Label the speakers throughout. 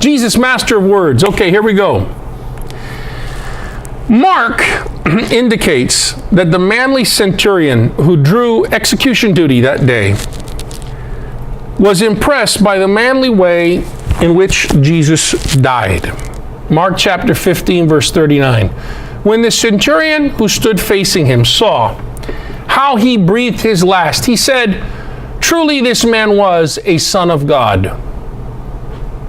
Speaker 1: Jesus, master of words. Okay, here we go. Mark indicates that the manly centurion who drew execution duty that day was impressed by the manly way in which Jesus died. Mark chapter 15, verse 39. When the centurion who stood facing him saw how he breathed his last, he said, "Truly this man was a son of God."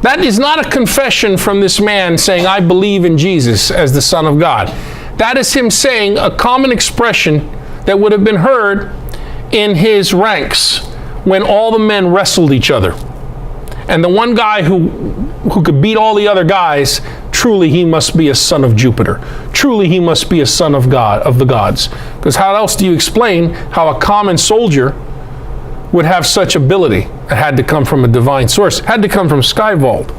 Speaker 1: That is not a confession from this man saying, "I believe in Jesus as the Son of God." That is him saying a common expression that would have been heard in his ranks when all the men wrestled each other. And the one guy who could beat all the other guys, truly he must be a son of Jupiter. Truly he must be a son of God, of the gods. Because how else do you explain how a common soldier would have such ability? It had to come from a divine source. It had to come from Sky Vault.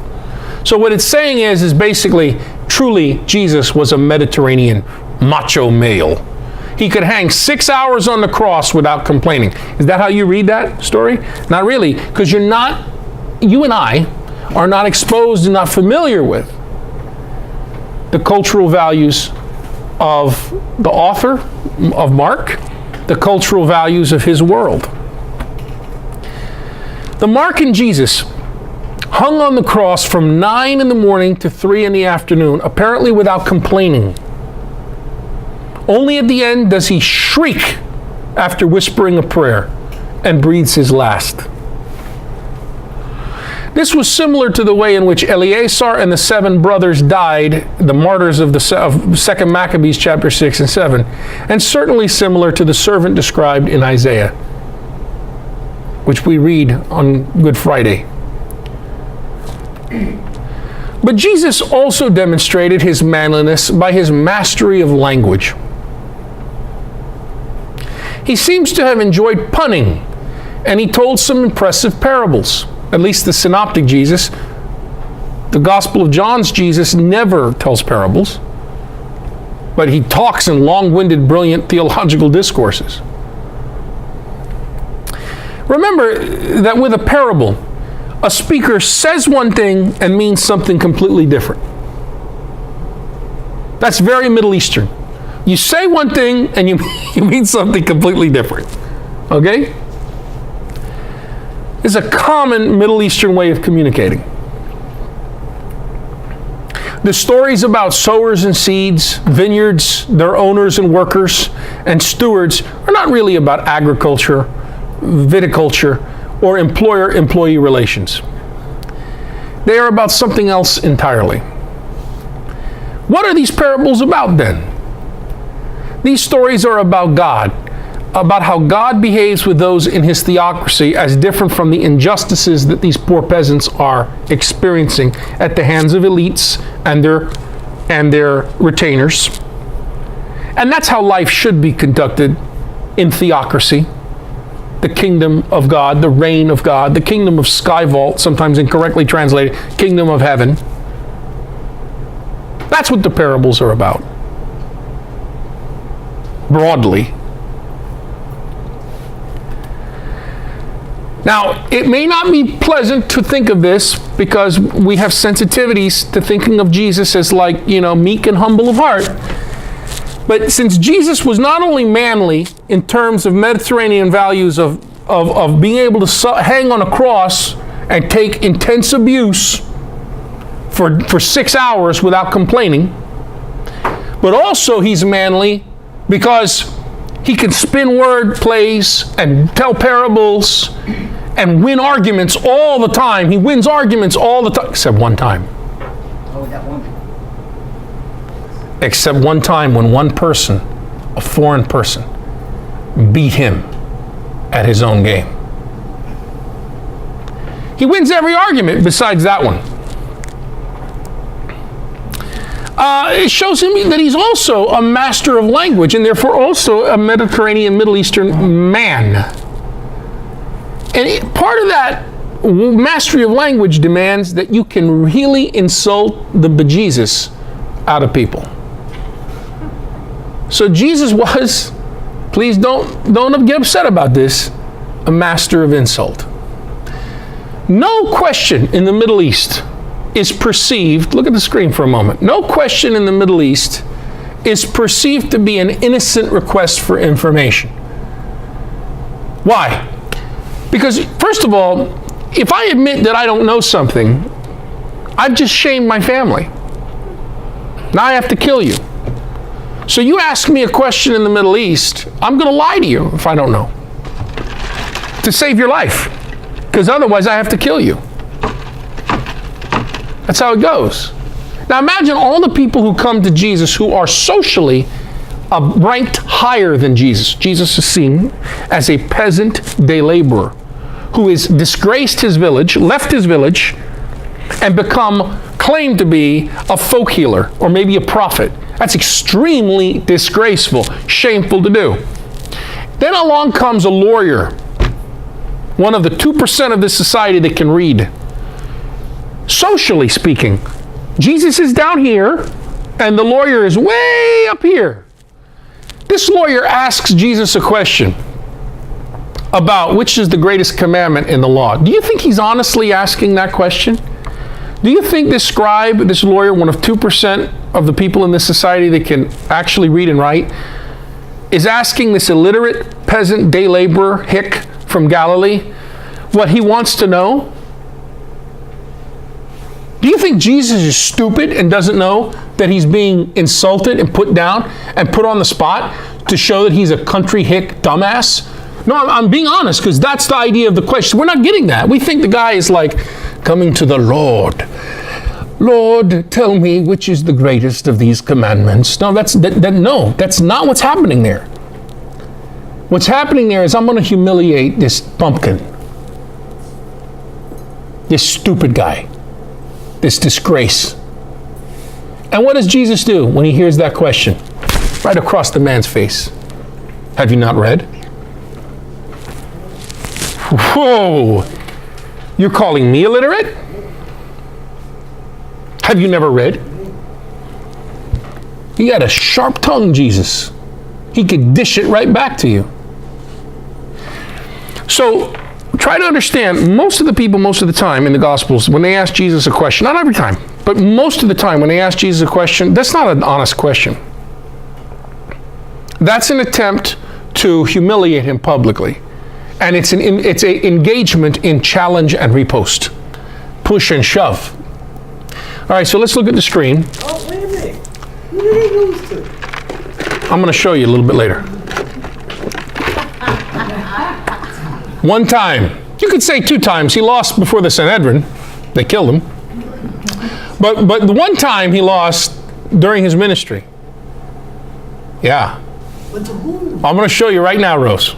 Speaker 1: So what it's saying is basically, truly Jesus was a Mediterranean macho male. He could hang 6 hours on the cross without complaining. Is that how you read that story? Not really, because you and I are not exposed and not familiar with the cultural values of the author of Mark, the cultural values of his world. The Mark and Jesus hung on the cross from 9 in the morning to 3 in the afternoon, apparently without complaining. Only at the end does he shriek after whispering a prayer and breathes his last. This was similar to the way in which Eleazar and the 7 brothers died, the martyrs of 2 Maccabees chapter 6 and 7, and certainly similar to the servant described in Isaiah, which we read on Good Friday. But Jesus also demonstrated his manliness by his mastery of language. He seems to have enjoyed punning, and he told some impressive parables. At least the Synoptic Jesus. The Gospel of John's Jesus never tells parables, but he talks in long-winded, brilliant theological discourses. Remember that with a parable, a speaker says one thing and means something completely different. That's very Middle Eastern. You say one thing and you mean something completely different. Okay? It's a common Middle Eastern way of communicating. The stories about sowers and seeds, vineyards, their owners and workers, and stewards are not really about agriculture, viticulture, or employer-employee relations. They are about something else entirely. What are these parables about then? These stories are about God, about how God behaves with those in his theocracy as different from the injustices that these poor peasants are experiencing at the hands of elites and their retainers. And that's how life should be conducted in theocracy. The kingdom of God, the reign of God, the kingdom of Sky Vault, sometimes incorrectly translated, kingdom of heaven. That's what the parables are about. Broadly. Now, it may not be pleasant to think of this because we have sensitivities to thinking of Jesus as like, meek and humble of heart. But since Jesus was not only manly in terms of Mediterranean values of being able to hang on a cross and take intense abuse for 6 hours without complaining, but also he's manly because he can spin word plays and tell parables and win arguments all the time. He wins arguments all the time, except one time.
Speaker 2: Oh, that one.
Speaker 1: Except one time when one person, a foreign person, beat him at his own game. He wins every argument besides that one. It shows him that he's also a master of language and therefore also a Mediterranean Middle Eastern man. And part of that mastery of language demands that you can really insult the bejesus out of people. So Jesus was, please don't get upset about this, a master of insult. No question in the Middle East is perceived, look at the screen for a moment. No question in the Middle East is perceived to be an innocent request for information. Why? Because, first of all, if I admit that I don't know something, I've just shamed my family. Now I have to kill you. So you ask me a question in the Middle East, I'm going to lie to you if I don't know, to save your life, because otherwise I have to kill you. That's how it goes. Now imagine all the people who come to Jesus who are socially ranked higher than Jesus. Jesus is seen as a peasant day laborer who has disgraced his village, left his village, and claimed to be a folk healer or maybe a prophet. That's extremely disgraceful, shameful to do. Then along comes a lawyer, one of the 2% of this society that can read. Socially speaking, Jesus is down here and the lawyer is way up here. This lawyer asks Jesus a question about which is the greatest commandment in the law. Do you think he's honestly asking that question? Do you think this scribe, this lawyer, one of 2% of the people in this society that can actually read and write, is asking this illiterate peasant day laborer, hick from Galilee, what he wants to know? Do you think Jesus is stupid and doesn't know that he's being insulted and put down and put on the spot to show that he's a country hick dumbass? No, I'm being honest, because that's the idea of the question. We're not getting that. We think the guy is like coming to the Lord. Lord, tell me which is the greatest of these commandments. No, that's not what's happening there. What's happening there is I'm going to humiliate this pumpkin, this stupid guy, this disgrace. And what does Jesus do when he hears that question? Right across the man's face. Have you not read? Whoa! You're calling me illiterate? Have you never read? He got a sharp tongue, Jesus. He could dish it right back to you. So, try to understand, most of the people, most of the time in the Gospels, when they ask Jesus a question, not every time, but most of the time when they ask Jesus a question, that's not an honest question. That's an attempt to humiliate him publicly. And it's an engagement in challenge and riposte. Push and shove. All right, so let's look at the screen.
Speaker 2: Oh, wait a minute. Who did he lose to?
Speaker 1: I'm going to show you a little bit later. One time. You could say 2 times. He lost before the Sanhedrin. They killed him. But the one time he lost during his ministry. Yeah.
Speaker 2: But to whom?
Speaker 1: I'm going to show you right now, Rose.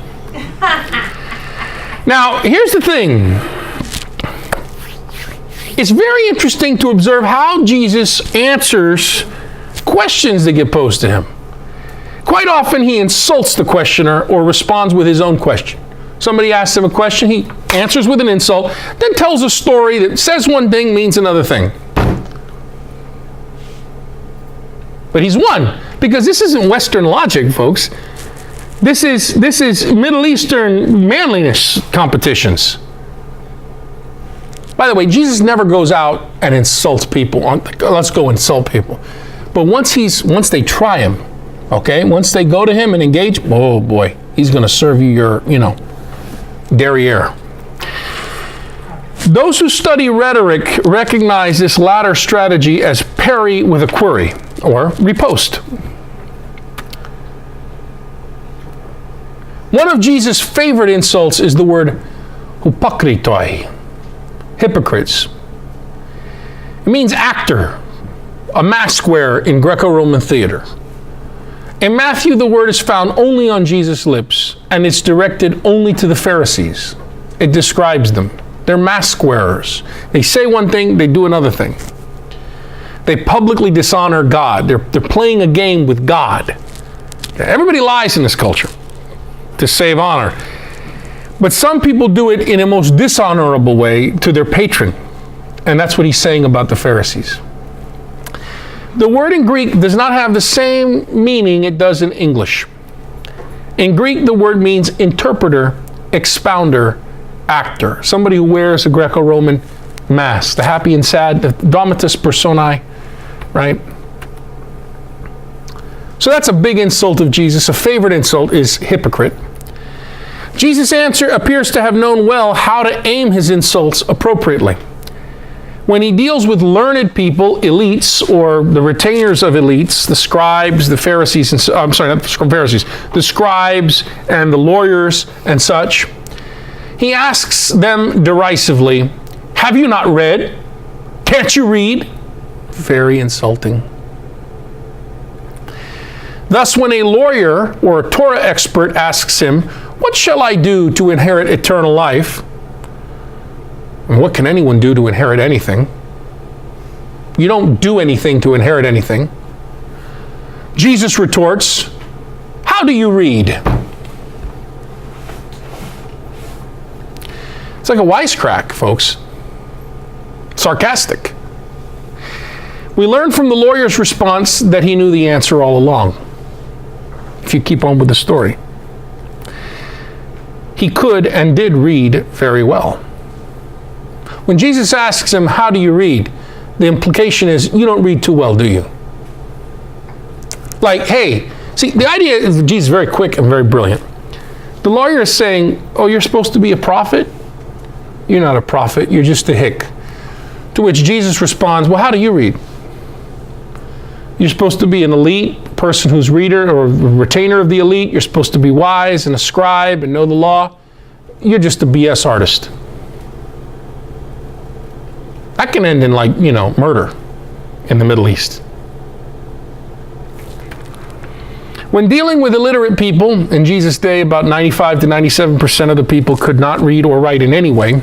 Speaker 1: Now, here's the thing. It's very interesting to observe how Jesus answers questions that get posed to him. Quite often he insults the questioner or responds with his own question. Somebody asks him a question, he answers with an insult, then tells a story that says one thing, means another thing. But he's won, because this isn't Western logic, folks. This is Middle Eastern manliness competitions. By the way, Jesus never goes out and insults people. Let's go insult people. But once they try him, okay, once they go to him and engage, oh boy, he's going to serve you your, derriere. Those who study rhetoric recognize this latter strategy as parry with a query, or riposte. One of Jesus' favorite insults is the word hypokritoi, hypocrites. It means actor, a mask wearer in Greco-Roman theater. In Matthew, the word is found only on Jesus' lips, and it's directed only to the Pharisees. It describes them. They're mask wearers. They say one thing, they do another thing. They publicly dishonor God. They're playing a game with God. Everybody lies in this culture to save honor. But some people do it in a most dishonorable way to their patron. And that's what he's saying about the Pharisees. The word in Greek does not have the same meaning it does in English. In Greek, the word means interpreter, expounder, actor. Somebody who wears a Greco-Roman mass, the happy and sad, the dramatis personae, right? So that's a big insult of Jesus. A favorite insult is hypocrite. Jesus' answer appears to have known well how to aim his insults appropriately. When he deals with learned people, elites, or the retainers of elites, the scribes, the Pharisees, I'm sorry, not the Pharisees, the scribes and the lawyers and such, he asks them derisively, "Have you not read? Can't you read?" Very insulting. Thus, when a lawyer or a Torah expert asks him, "What shall I do to inherit eternal life?" And what can anyone do to inherit anything? You don't do anything to inherit anything. Jesus retorts, "How do you read?" It's like a wisecrack, folks. Sarcastic. We learn from the lawyer's response that he knew the answer all along. If you keep on with the story. He could and did read very well. When Jesus asks him, "How do you read?" the implication is, you don't read too well, do you? Like, hey, see, the idea is that Jesus is very quick and very brilliant. The lawyer is saying, "Oh, you're supposed to be a prophet?" "You're not a prophet, you're just a hick." To which Jesus responds, "Well, how do you read? You're supposed to be an elite person who's reader or retainer of the elite. You're supposed to be wise and a scribe and know the law. You're just a BS artist." That can end in, like, murder in the Middle East. When dealing with illiterate people in Jesus' day, about 95 to 97% of the people could not read or write in any way.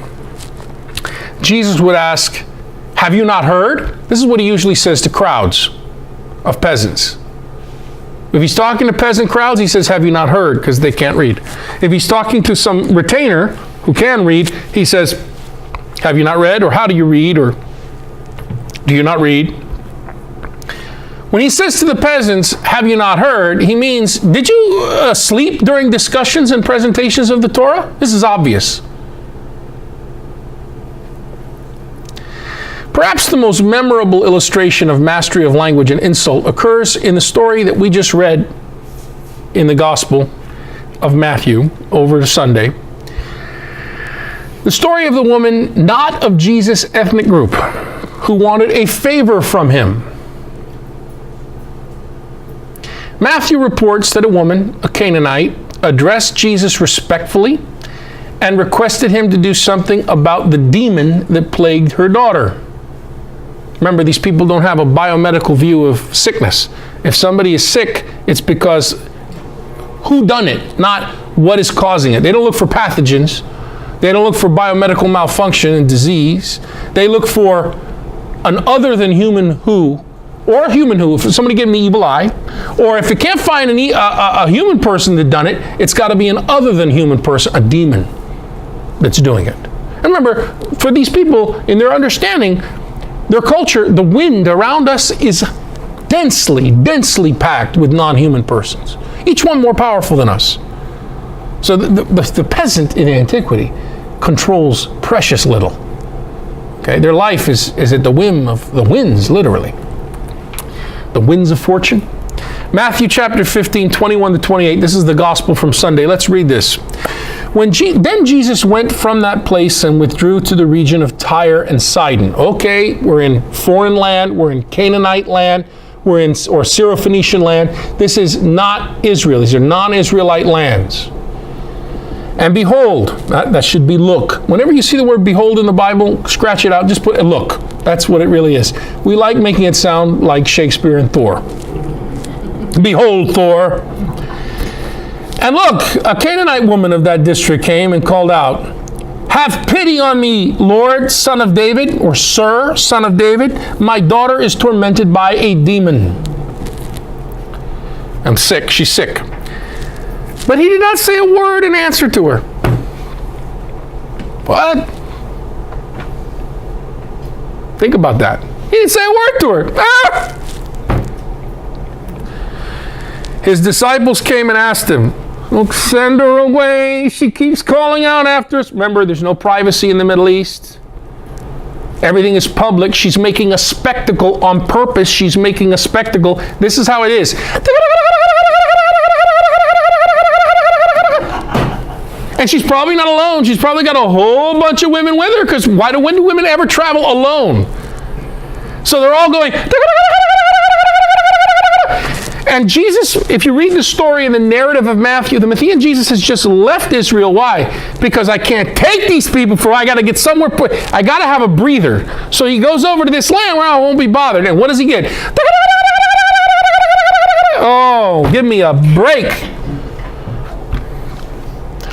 Speaker 1: Jesus would ask, "Have you not heard?" This is what he usually says to crowds of peasants. If he's talking to peasant crowds, he says, "Have you not heard?" because they can't read. If he's talking to some retainer who can read, he says, "Have you not read?" or "How do you read?" or "Do you not read?" When he says to the peasants, "Have you not heard?" he means, did you sleep during discussions and presentations of the Torah? This is obvious. Perhaps the most memorable illustration of mastery of language and insult occurs in the story that we just read in the Gospel of Matthew over Sunday. The story of the woman not of Jesus' ethnic group who wanted a favor from him. Matthew reports that a woman, a Canaanite, addressed Jesus respectfully and requested him to do something about the demon that plagued her daughter. Remember, these people don't have a biomedical view of sickness. If somebody is sick, it's because who done it, not what is causing it. They don't look for pathogens. They don't look for biomedical malfunction and disease. They look for an other than human who, or a human who, if somebody gave them the evil eye, or if it can't find a human person that done it, it's got to be an other than human person, a demon that's doing it. And remember, for these people, in their understanding, their culture, the wind around us is densely packed with non-human persons. Each one more powerful than us. So the peasant in antiquity controls precious little. Okay, their life is at the whim of the winds, literally. The winds of fortune. Matthew chapter 15, 21 to 28. This is the gospel from Sunday. Let's read this. Then Jesus went from that place and withdrew to the region of Tyre and Sidon. Okay, we're in foreign land. We're in Canaanite land. We're in, or Syrophoenician land. This is not Israel. These are non-Israelite lands. And behold, that should be look. Whenever you see the word behold in the Bible, scratch it out, just put look. That's what it really is. We like making it sound like Shakespeare and Thor. Behold, Thor. And look, a Canaanite woman of that district came and called out, "Have pity on me, Lord, son of David," or "Sir, son of David. My daughter is tormented by a demon." I'm sick. She's sick. But he did not say a word in answer to her. What? Think about that. He didn't say a word to her. Ah! His disciples came and asked him, "Look, send her away. She keeps calling out after us." Remember, there's no privacy in the Middle East. Everything is public. She's making a spectacle on purpose. She's making a spectacle. This is how it is. And she's probably not alone. She's probably got a whole bunch of women with her, because when do women ever travel alone? So they're all going. And Jesus, if you read the story in the narrative of Matthew, the Matthean Jesus has just left Israel. Why? Because I can't take these people, for I got to get somewhere. I got to have a breather. So he goes over to this land where I won't be bothered. And what does he get? Oh, give me a break.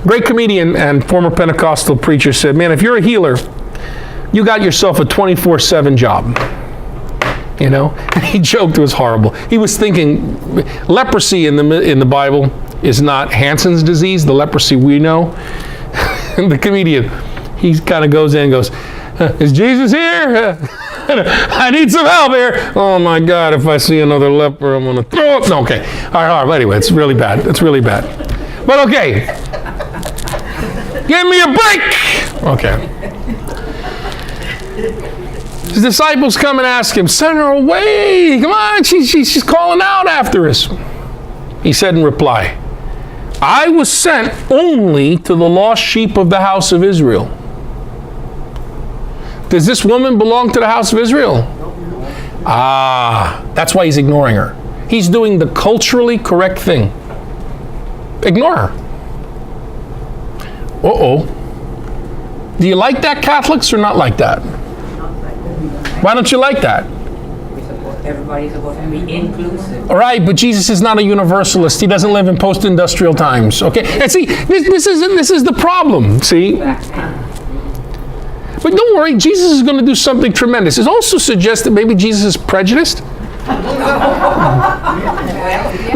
Speaker 1: Great comedian and former Pentecostal preacher said, man, if you're a healer, you got yourself a 24/7 job. You know, and he joked. It was horrible. He was thinking leprosy in the Bible is not Hansen's disease, the leprosy we know. The comedian, he kind of goes in and goes, is Jesus here? I need some help here. Oh my God, if I see another leper, I'm going to throw up. No, okay. All right. But anyway, it's really bad. It's really bad. But okay. Give me a break. Okay. His disciples come and ask him, send her away. Come on, she's calling out after us. He said in reply, I was sent only to the lost sheep of the house of Israel. Does this woman belong to the house of Israel? Ah, that's why he's ignoring her. He's doing the culturally correct thing. Ignore her. Uh-oh. Do you like that, Catholics, or not like that? Why don't you like that?
Speaker 3: Everybody's supposed to be inclusive.
Speaker 1: All right, but Jesus is not a universalist. He doesn't live in post-industrial times. Okay, and see, this is the problem. See, but don't worry, Jesus is going to do something tremendous. It also suggests that maybe Jesus is prejudiced. Now,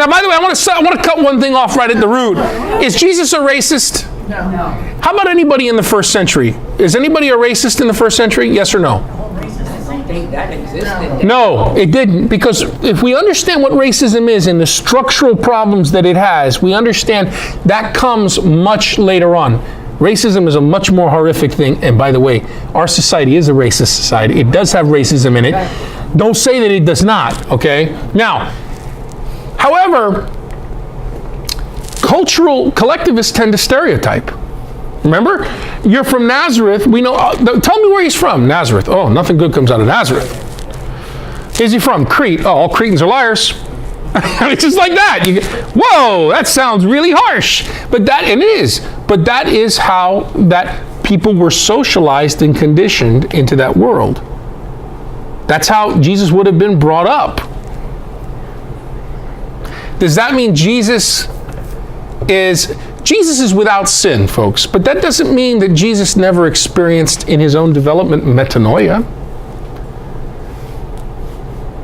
Speaker 1: by the way, I want to cut one thing off right at the root. Is Jesus a racist?
Speaker 2: No.
Speaker 1: How about anybody in the first century? Is anybody a racist in the first century? Yes or no?
Speaker 3: That existed.
Speaker 1: No, it didn't, because if we understand what racism is and the structural problems that it has, we understand that comes much later on. Racism is a much more horrific thing, and by the way, our society is a racist society. It does have racism in it. Don't say that it does not, okay? Now, however, cultural collectivists tend to stereotype. Remember? You're from Nazareth. We know. Tell me where he's from. Nazareth. Oh, nothing good comes out of Nazareth. Is he from Crete? Oh, all Cretans are liars. It's just like that. Whoa, that sounds really harsh. But that is how that people were socialized and conditioned into that world. That's how Jesus would have been brought up. Does that mean Jesus is without sin, folks, but that doesn't mean that Jesus never experienced in his own development metanoia.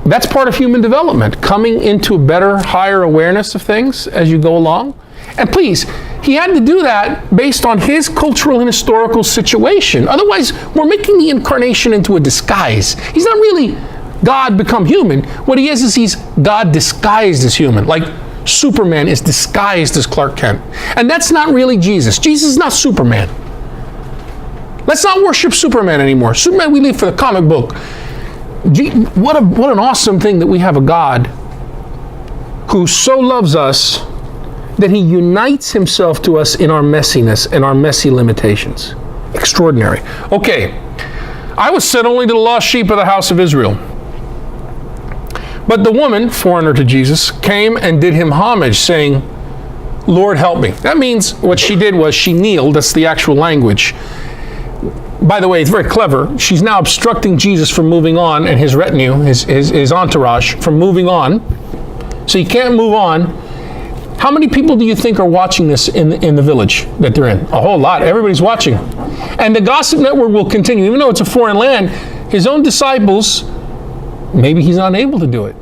Speaker 1: That's part of human development, coming into a better, higher awareness of things as you go along. And please, he had to do that based on his cultural and historical situation. Otherwise, we're making the incarnation into a disguise. He's not really God become human. What he is he's God disguised as human. Like Superman is disguised as Clark Kent. And that's not really Jesus. Jesus is not Superman. Let's not worship Superman anymore. Superman we leave for the comic book. What an awesome thing that we have a God who so loves us that he unites himself to us in our messiness and our messy limitations. Extraordinary. Okay, I was sent only to the lost sheep of the house of Israel. But the woman, foreigner to Jesus, came and did him homage, saying, Lord, help me. That means what she did was she kneeled. That's the actual language. By the way, it's very clever. She's now obstructing Jesus from moving on, and his retinue, his entourage, from moving on. So he can't move on. How many people do you think are watching this in the village that they're in? A whole lot. Everybody's watching. And the gossip network will continue. Even though it's a foreign land, his own disciples, maybe he's not able to do it.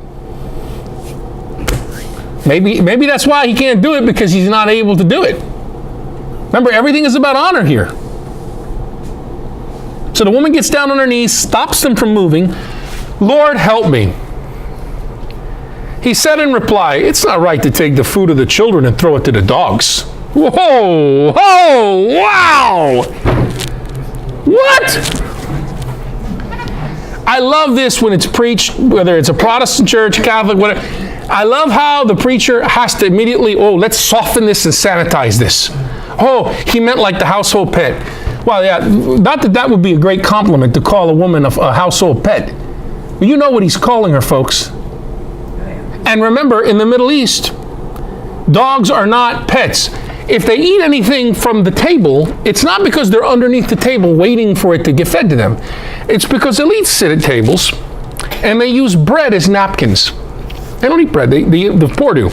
Speaker 1: Maybe that's why he can't do it, because he's not able to do it. Remember, everything is about honor here. So the woman gets down on her knees, stops them from moving. Lord, help me. He said in reply, it's not right to take the food of the children and throw it to the dogs. Whoa, wow. What? I love this when it's preached, whether it's a Protestant church, Catholic, whatever. I love how the preacher has to immediately, let's soften this and sanitize this. Oh, he meant like the household pet. Well, yeah, not that that would be a great compliment to call a woman a household pet. But you know what he's calling her, folks. And remember, in the Middle East, dogs are not pets. If they eat anything from the table, it's not because they're underneath the table waiting for it to get fed to them. It's because elites sit at tables and they use bread as napkins. They don't eat bread, the poor do.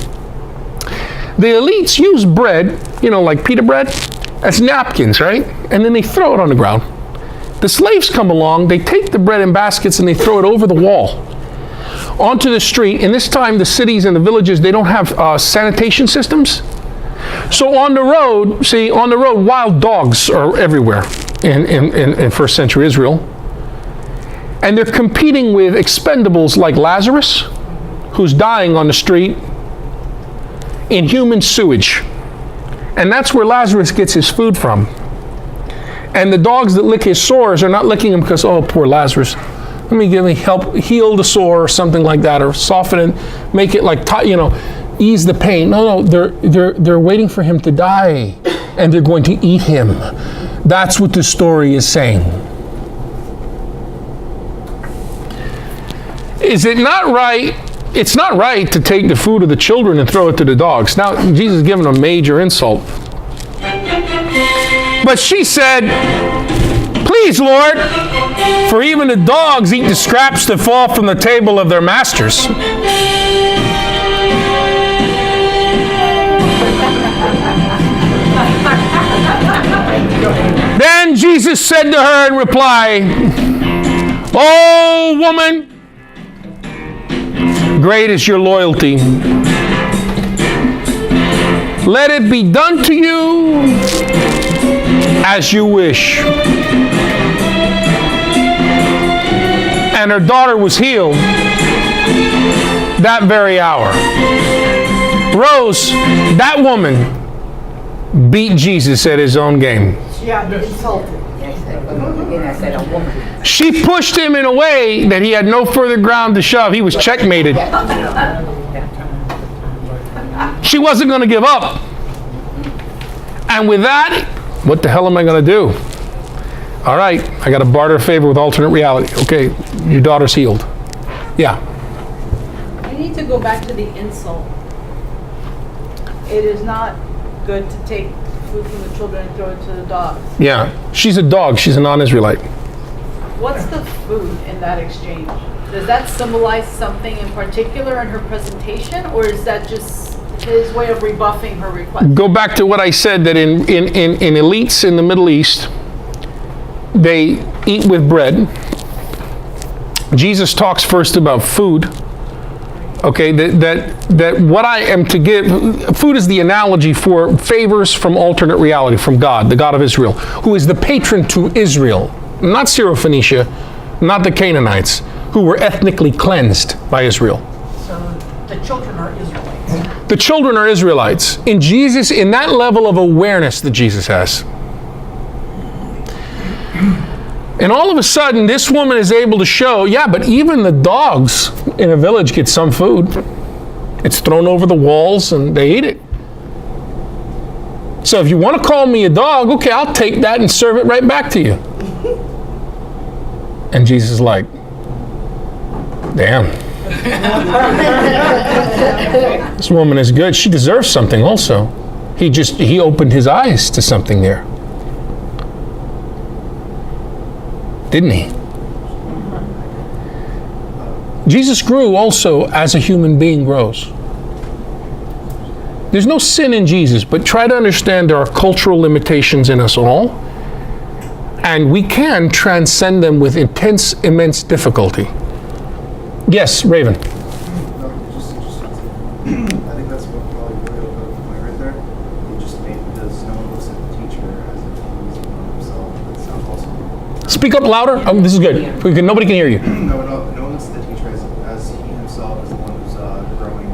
Speaker 1: The elites use bread, like pita bread, as napkins, right? And then they throw it on the ground. The slaves come along, they take the bread in baskets and they throw it over the wall onto the street. And this time the cities and the villages, they don't have sanitation systems. So on the road, wild dogs are everywhere in first century Israel. And they're competing with expendables like Lazarus, who's dying on the street in human sewage. And that's where Lazarus gets his food from. And the dogs that lick his sores are not licking him because, oh, poor Lazarus, let me help heal the sore or something like that, or soften it, make it like, ease the pain. No, they're waiting for him to die, and they're going to eat him. That's what the story is saying. Is it not right? It's not right to take the food of the children and throw it to the dogs. Now, Jesus is giving a major insult. But she said, please, Lord, for even the dogs eat the scraps that fall from the table of their masters. Then Jesus said to her in reply, "Oh, woman, great is your loyalty. Let it be done to you as you wish." And her daughter was healed that very hour. Rose, that woman, beat Jesus at his own game.
Speaker 2: She got insulted.
Speaker 3: I said a woman.
Speaker 1: She pushed him in a way that he had no further ground to shove. He was checkmated. She wasn't going to give up. And with that, what the hell am I going to do? All right, I got to barter favor with alternate reality. Okay, your daughter's healed. Yeah.
Speaker 4: I need to go back to the insult. It is not good to take food from the children and throw it to the dogs.
Speaker 1: Yeah, she's a dog. She's a non-Israelite.
Speaker 4: What's the food in that exchange? Does that symbolize something in particular in her presentation, or is that just his way of rebuffing her request?
Speaker 1: Go back to what I said, that in elites in the Middle East, they eat with bread. Jesus talks first about food. Okay, that what I am to give, food is the analogy for favors from alternate reality, from God, the God of Israel, who is the patron to Israel, not Syrophoenicia, not the Canaanites, who were ethnically cleansed by Israel.
Speaker 2: So the children are Israelites.
Speaker 1: The children are Israelites. In Jesus, in that level of awareness that Jesus has. And all of a sudden, this woman is able to show, yeah, but even the dogs in a village get some food. It's thrown over the walls and they eat it. So if you want to call me a dog, okay, I'll take that and serve it right back to you. And Jesus is like, damn. This woman is good. She deserves something also. He opened his eyes to something there. Didn't he? Jesus grew also as a human being grows. There's no sin in Jesus, but try to understand there are cultural limitations in us all, and we can transcend them with immense difficulty. Yes, Raven.
Speaker 5: I think that's what probably really opened up the point right there. He just made, because no one looks at the teacher as if he was one himself. That's not possible.
Speaker 1: Speak up louder. This is good. Nobody can hear you.
Speaker 5: No one looks at the teacher as he himself is the one who's growing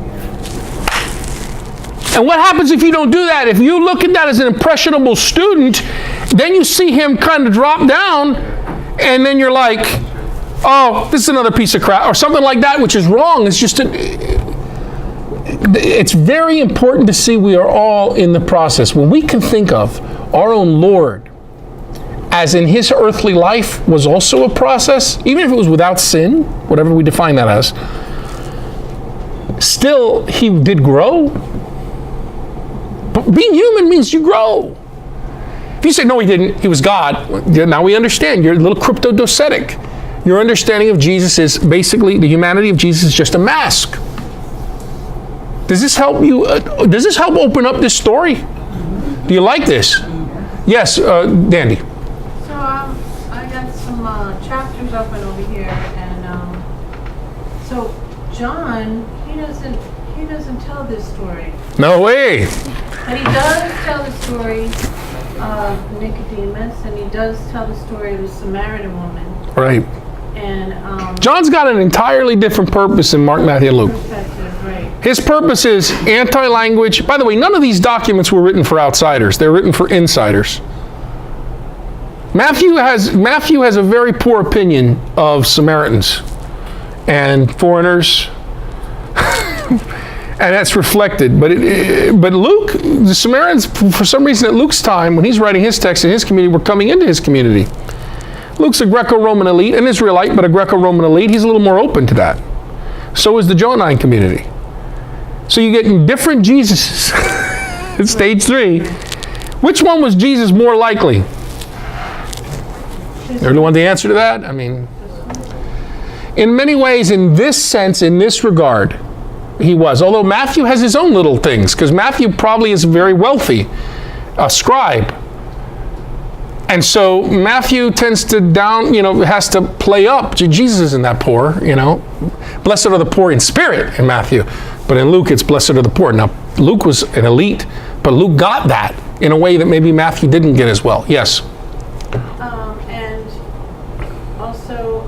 Speaker 1: And what happens if you don't do that? If you look at that as an impressionable student, then you see him kind of drop down, and then you're like, oh, this is another piece of crap, or something like that, which is wrong. It's just, it's very important to see we are all in the process. When we can think of our own Lord as in his earthly life was also a process, even if it was without sin, whatever we define that as, still he did grow. But being human means you grow. If you say, no, he didn't, he was God, now we understand. You're a little crypto-docetic. Your understanding of Jesus is basically, the humanity of Jesus is just a mask. Does this help you? Does this help open up this story? Do you like this? Yes, Dandy.
Speaker 4: So I got some chapters open over here, and so John, he doesn't tell this story,
Speaker 1: No way.
Speaker 4: but he does tell the story of Nicodemus, and he does tell the story of the Samaritan woman.
Speaker 1: Right.
Speaker 4: And
Speaker 1: John's got an entirely different purpose in Mark, Matthew, and Luke.
Speaker 4: perspective, right?
Speaker 1: His purpose is anti-language. By the way, none of these documents were written for outsiders. They're written for insiders. Matthew has a very poor opinion of Samaritans and foreigners, and that's reflected. But Luke, the Samaritans, for some reason at Luke's time, when he's writing his text in his community, were coming into his community. Luke's a Greco-Roman elite, an Israelite, but a Greco-Roman elite. He's a little more open to that. So is the Johannine community. So you get different Jesuses at stage 3. Which one was Jesus more likely? Everyone want the answer to that? I mean, in many ways, in this sense, in this regard, he was. Although Matthew has his own little things, because Matthew probably is very wealthy, a scribe. And so Matthew tends to has to play up. Jesus isn't that poor, Blessed are the poor in spirit in Matthew. But in Luke, it's blessed are the poor. Now, Luke was an elite, but Luke got that in a way that maybe Matthew didn't get as well. Yes?
Speaker 4: And also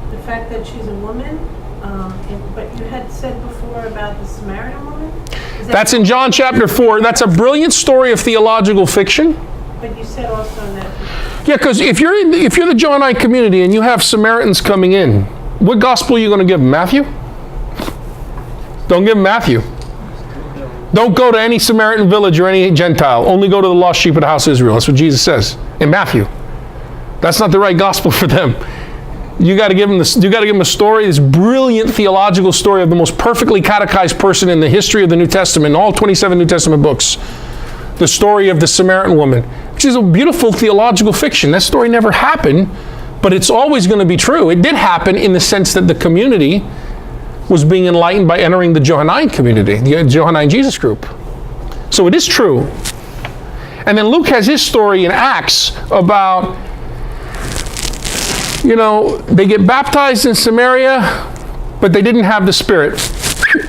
Speaker 4: the fact that she's a woman, but you had said before about the Samaritan woman?
Speaker 1: That's in John chapter 4. That's a brilliant story of theological fiction.
Speaker 4: But you said also in that...
Speaker 1: Yeah, because if you're the Johannine community and you have Samaritans coming in, what gospel are you going to give them? Matthew? Don't give them Matthew. Don't go to any Samaritan village or any Gentile. Only go to the lost sheep of the house of Israel. That's what Jesus says in Matthew. That's not the right gospel for them. You got to give them a story, this brilliant theological story of the most perfectly catechized person in the history of the New Testament, all 27 New Testament books. The story of the Samaritan woman, which is a beautiful theological fiction. That story never happened, but it's always going to be true. It did happen in the sense that the community was being enlightened by entering the Johannine community, the Johannine Jesus group. So it is true. And then Luke has his story in Acts about, they get baptized in Samaria, but they didn't have the Spirit.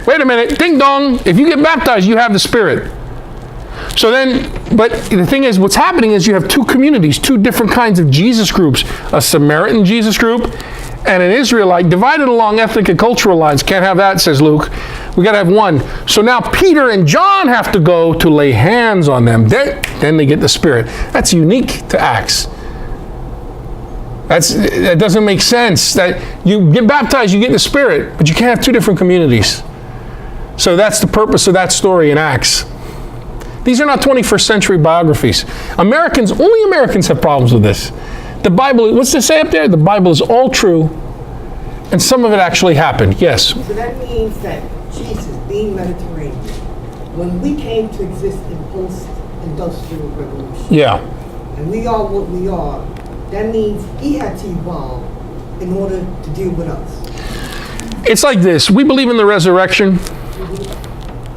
Speaker 1: Wait a minute, ding dong, if you get baptized, you have the Spirit. So then, but the thing is, what's happening is you have two communities, two different kinds of Jesus groups, a Samaritan Jesus group and an Israelite, divided along ethnic and cultural lines. Can't have that, says Luke. We got to have one. So now Peter and John have to go to lay hands on them. Then they get the Spirit. That's unique to Acts. That doesn't make sense. That you get baptized, you get the Spirit, but you can't have two different communities. So that's the purpose of that story in Acts. These are not 21st century biographies. Only Americans have problems with this. The Bible, what's it say up there? The Bible is all true, and some of it actually happened. Yes?
Speaker 6: So that means that Jesus, being Mediterranean, when we came to exist in post-industrial revolution,
Speaker 1: Yeah.
Speaker 6: and we are what we are, that means he had to evolve in order to deal with us.
Speaker 1: It's like this. We believe in the resurrection.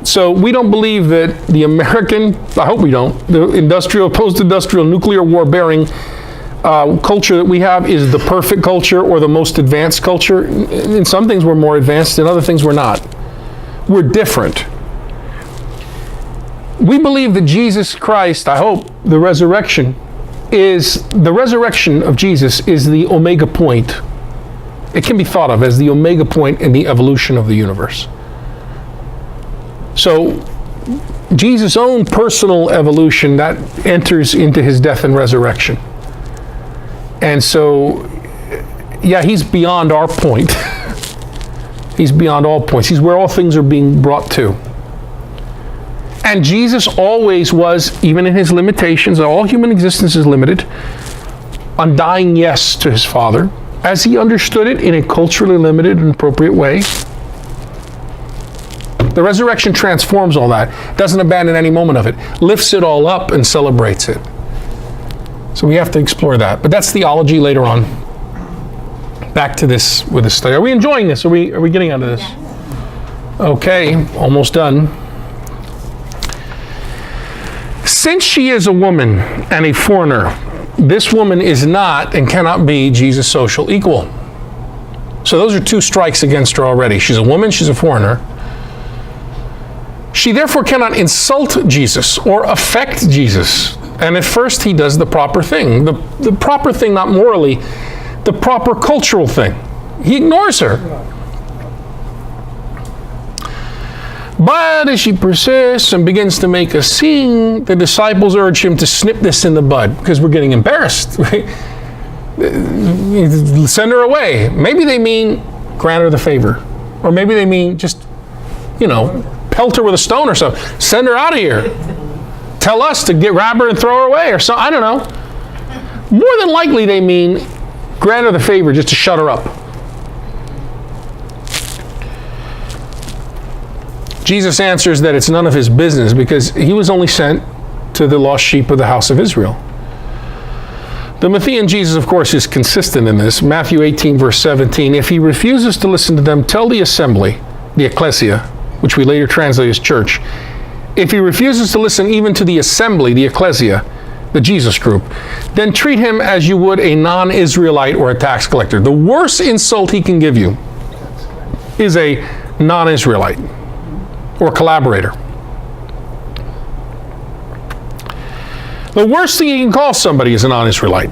Speaker 1: So we don't believe that the American, I hope we don't, the industrial, post-industrial, nuclear war-bearing culture that we have is the perfect culture or the most advanced culture. In some things we're more advanced, in other things we're not. We're different. We believe that Jesus Christ, I hope, the resurrection of Jesus is the omega point. It can be thought of as the omega point in the evolution of the universe. So Jesus' own personal evolution, that enters into his death and resurrection. And so yeah, he's beyond our point. He's beyond all points. He's where all things are being brought to. And Jesus always was, even in his limitations, all human existence is limited, undying yes to his Father, as he understood it in a culturally limited and appropriate way. The resurrection transforms all that, doesn't abandon any moment of it, lifts it all up and celebrates it. So we have to explore that. But that's theology later on. Back to this with this study. Are we enjoying this? Are we getting out of this? Okay, almost done. Since she is a woman and a foreigner, this woman is not and cannot be Jesus' social equal. So those are two strikes against her already. She's a woman, she's a foreigner. She therefore cannot insult Jesus or affect Jesus. And at first he does the proper thing. The proper thing, not morally, the proper cultural thing. He ignores her. But as she persists and begins to make a scene, the disciples urge him to snip this in the bud because we're getting embarrassed. Send her away. Maybe they mean grant her the favor. Or maybe they mean just, pelt her with a stone or something. Send her out of here. Tell us to grab her and throw her away or something. I don't know. More than likely they mean grant her the favor just to shut her up. Jesus answers that it's none of his business because he was only sent to the lost sheep of the house of Israel. The Matthean Jesus, of course, is consistent in this. Matthew 18, verse 17, if he refuses to listen to them, tell the assembly, the ecclesia, which we later translate as church. If he refuses to listen even to the assembly, the ecclesia, the Jesus group, then treat him as you would a non-Israelite or a tax collector. The worst insult he can give you is a non-Israelite or collaborator. The worst thing you can call somebody is a non-Israelite.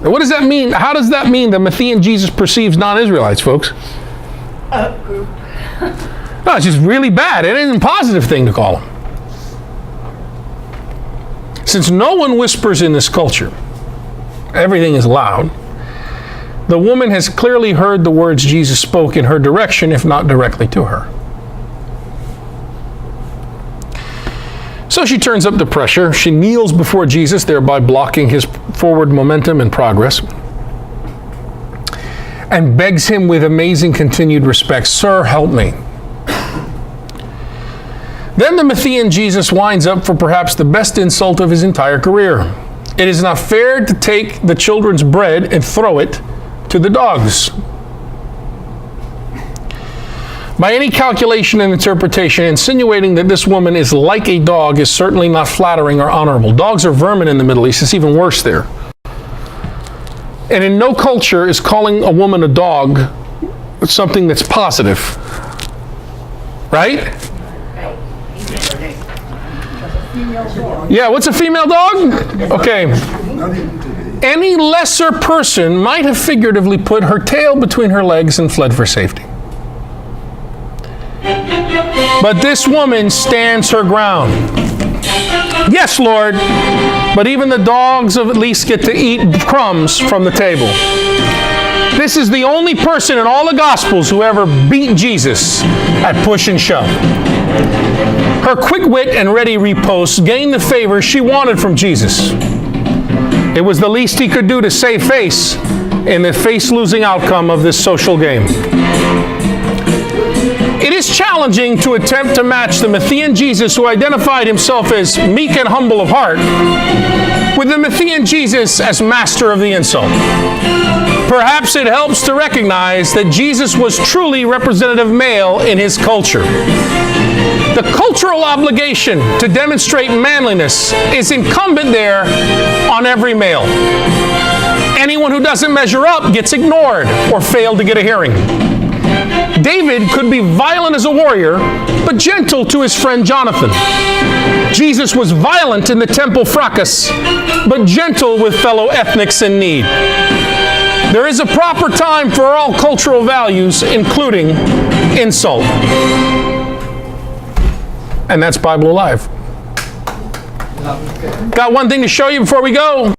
Speaker 1: Now, what does that mean? How does that mean that Matthean Jesus perceives non-Israelites, folks? No, it's just really bad. It isn't a positive thing to call them. Since no one whispers in this culture, everything is loud, the woman has clearly heard the words Jesus spoke in her direction, if not directly to her. So she turns up the pressure. She kneels before Jesus, thereby blocking his forward momentum and progress, and begs him with amazing continued respect, "Sir, help me." Then the Matthean Jesus winds up for perhaps the best insult of his entire career. It is not fair to take the children's bread and throw it to the dogs. By any calculation and interpretation, insinuating that this woman is like a dog is certainly not flattering or honorable. Dogs are vermin in the Middle East. It's even worse there. And in no culture is calling a woman a dog something that's positive. Right? Yeah, what's a female dog? Okay. Any lesser person might have figuratively put her tail between her legs and fled for safety. But this woman stands her ground. Yes, Lord, but even the dogs at least get to eat crumbs from the table. This is the only person in all the Gospels who ever beat Jesus at push and shove. Her quick wit and ready riposte gained the favor she wanted from Jesus. It was the least he could do to save face in the face-losing outcome of this social game. It is challenging to attempt to match the Matthean Jesus who identified himself as meek and humble of heart with the Matthean Jesus as master of the insult. Perhaps it helps to recognize that Jesus was truly representative male in his culture. The cultural obligation to demonstrate manliness is incumbent there on every male. Anyone who doesn't measure up gets ignored or failed to get a hearing. David could be violent as a warrior, but gentle to his friend Jonathan. Jesus was violent in the temple fracas, but gentle with fellow ethnics in need. There is a proper time for all cultural values, including insult. And that's Bible Alive. Got one thing to show you before we go.